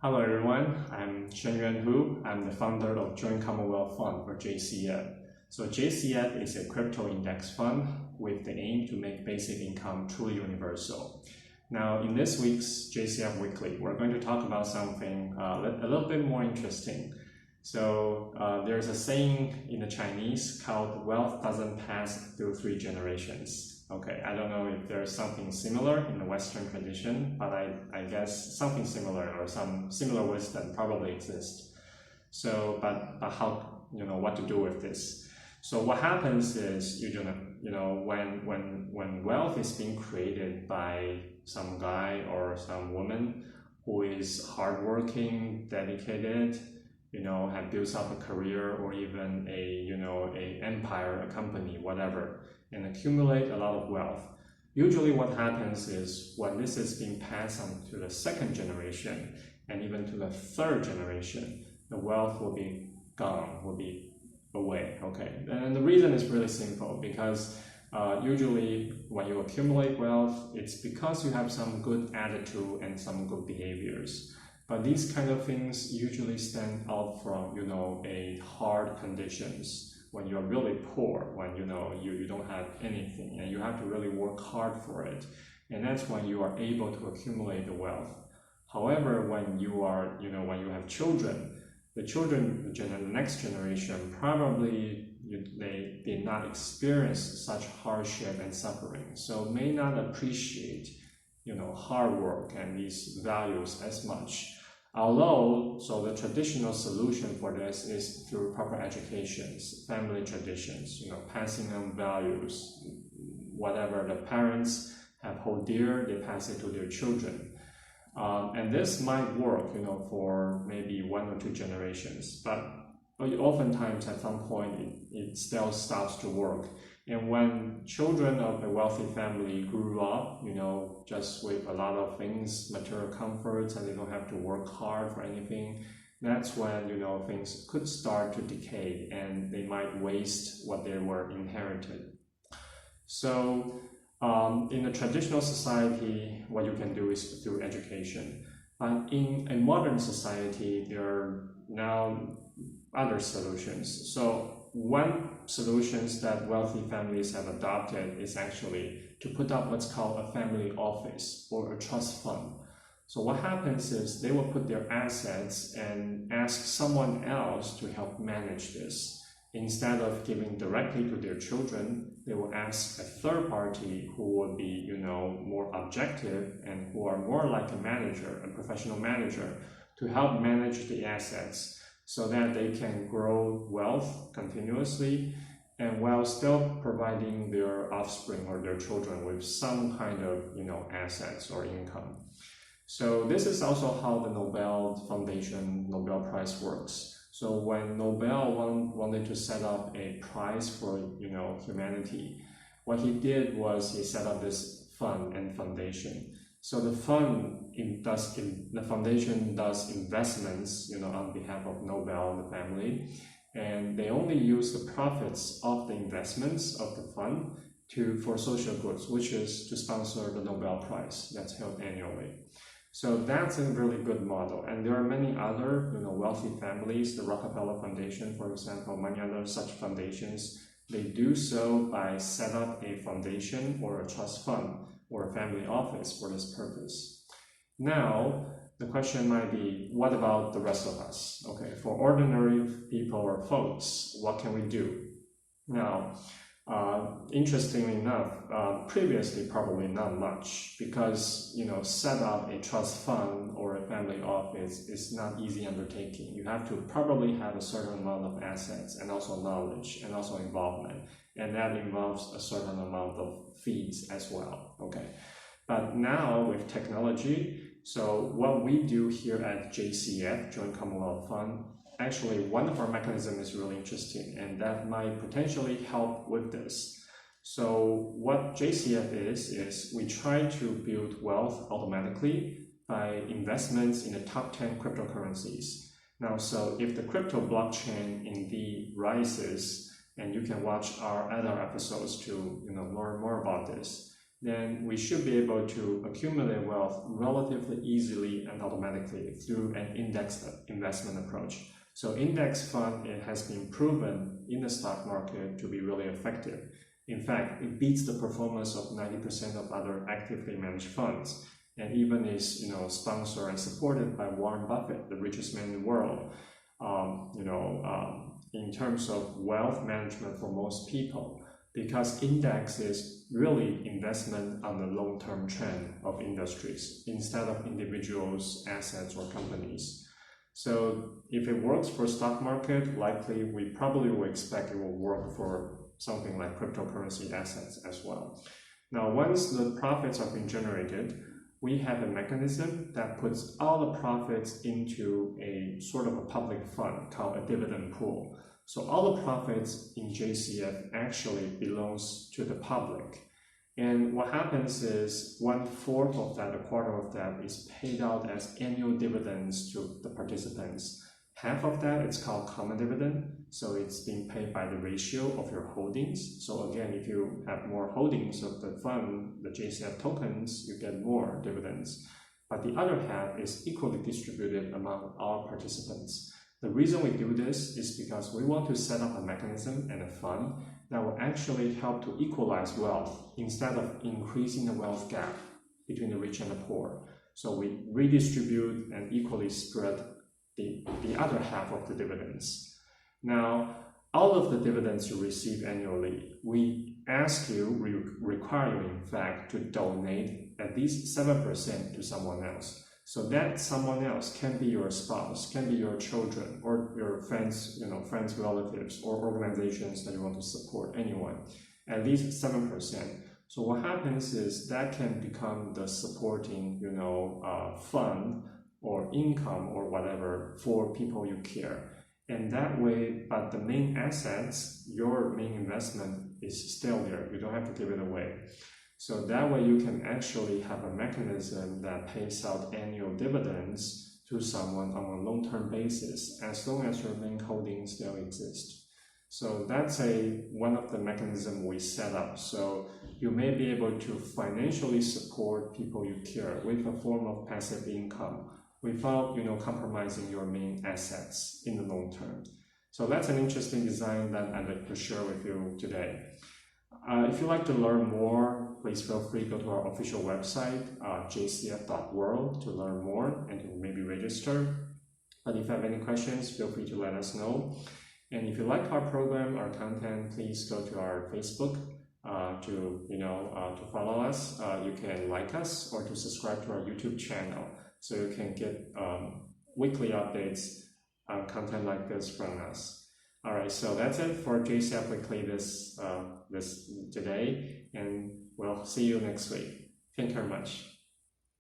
Hello everyone, I'm Shenyuan Hu. I'm the founder of Joint Commonwealth Fund, or JCF. So JCF is a crypto index fund with the aim to make basic income truly universal. Now in this week's JCF Weekly, we're going to talk about something a little bit more interesting. So there's a saying in the Chinese called wealth doesn't pass through 3 generations. Okay, I don't know if there's something similar in the Western tradition, but I guess something similar or some similar wisdom probably exists. So, but how, what to do with this? So what happens is, when wealth is being created by some guy or some woman who is hardworking, dedicated, have built up a career or even a empire, a company, whatever, and accumulate a lot of wealth. Usually what happens is when this is being passed on to the 2nd generation and even to the 3rd generation, the wealth will be gone, will be away, okay? And the reason is really simple, because usually when you accumulate wealth, it's because you have some good attitude and some good behaviors. But these kind of things usually stand out from, a hard conditions. When you're really poor, when you don't have anything and you have to really work hard for it. And that's when you are able to accumulate the wealth. However, when you are, when you have children, the next generation probably they did not experience such hardship and suffering, so may not appreciate, hard work and these values as much. Although, so the traditional solution for this is through proper educations, family traditions, passing on values, whatever the parents have hold dear, they pass it to their children. And this might work, for maybe 1 or 2 generations, but oftentimes at some point it still stops to work. And when children of a wealthy family grew up, just with a lot of things, material comforts, and they don't have to work hard for anything, that's when, things could start to decay and they might waste what they were inherited. So in a traditional society, what you can do is through education. But in a modern society, there are now other solutions. So one solutions that wealthy families have adopted is actually to put up what's called a family office or a trust fund. So what happens is they will put their assets and ask someone else to help manage this. Instead of giving directly to their children, they will ask a third party who will be, more objective and who are more like a manager, a professional manager, to help manage the assets, so that they can grow wealth continuously and while still providing their offspring or their children with some kind of assets or income. So this is also how the Nobel Foundation Nobel Prize works. So when Nobel wanted to set up a prize for humanity, what he did was he set up this fund and foundation. So the foundation does investments, on behalf of Nobel and the family, and they only use the profits of the investments of the fund for social goods, which is to sponsor the Nobel Prize that's held annually. So that's a really good model, and there are many other, wealthy families. The Rockefeller Foundation, for example, many other such foundations, they do so by set up a foundation or a trust fund or a family office for this purpose. Now, the question might be, what about the rest of us? Okay, for ordinary people or folks, what can we do? Now, interestingly enough, previously probably not much, because set up a trust fund or a family office is not easy undertaking. You have to probably have a certain amount of assets and also knowledge and also involvement, and that involves a certain amount of fees as well. Okay, but now with technology, so what we do here at JCF, Joint Commonwealth Fund, actually one of our mechanisms is really interesting, and that might potentially help with this. So what JCF is we try to build wealth automatically by investments in the top 10 cryptocurrencies. Now, so if the crypto blockchain indeed rises, and you can watch our other episodes to learn more about this, then we should be able to accumulate wealth relatively easily and automatically through an index investment approach. So index fund, it has been proven in the stock market to be really effective. In fact, it beats the performance of 90% of other actively managed funds, and even is sponsored and supported by Warren Buffett, the richest man in the world. In terms of wealth management for most people, because index is really investment on the long-term trend of industries instead of individuals' assets or companies. So if it works for stock market, likely we probably will expect it will work for something like cryptocurrency assets as well. Now, once the profits have been generated, we have a mechanism that puts all the profits into a sort of a public fund called a dividend pool. So all the profits in JCF actually belongs to the public. And what happens is 1/4 of that, a quarter of that, is paid out as annual dividends to the participants. Half of that is called common dividend, so it's being paid by the ratio of your holdings. So again, if you have more holdings of the fund, the JCF tokens, you get more dividends. But the other half is equally distributed among all participants. The reason we do this is because we want to set up a mechanism and a fund that will actually help to equalize wealth instead of increasing the wealth gap between the rich and the poor. So we redistribute and equally spread the other half of the dividends. Now, all of the dividends you receive annually, we ask you, we require you in fact to donate at least 7% to someone else. So that someone else can be your spouse, can be your children, or your friends, friends, relatives, or organizations that you want to support, anyone, at least 7%. So what happens is that can become the supporting, fund or income or whatever for people you care. And that way, but the main assets, your main investment is still there. You don't have to give it away. So that way you can actually have a mechanism that pays out annual dividends to someone on a long-term basis, as long as your main holdings still exist. So that's one of the mechanisms we set up. So you may be able to financially support people you care with a form of passive income without compromising your main assets in the long term. So that's an interesting design that I'd like to share with you today. If you'd like to learn more, please feel free to go to our official website, jcf.world, to learn more and to maybe register. But if you have any questions, feel free to let us know. And if you like our program, our content, please go to our Facebook to follow us. You can like us or to subscribe to our YouTube channel, so you can get weekly updates on content like this from us. All right, so that's it for JCF Weekly this today, and we'll see you next week. Thank you very much.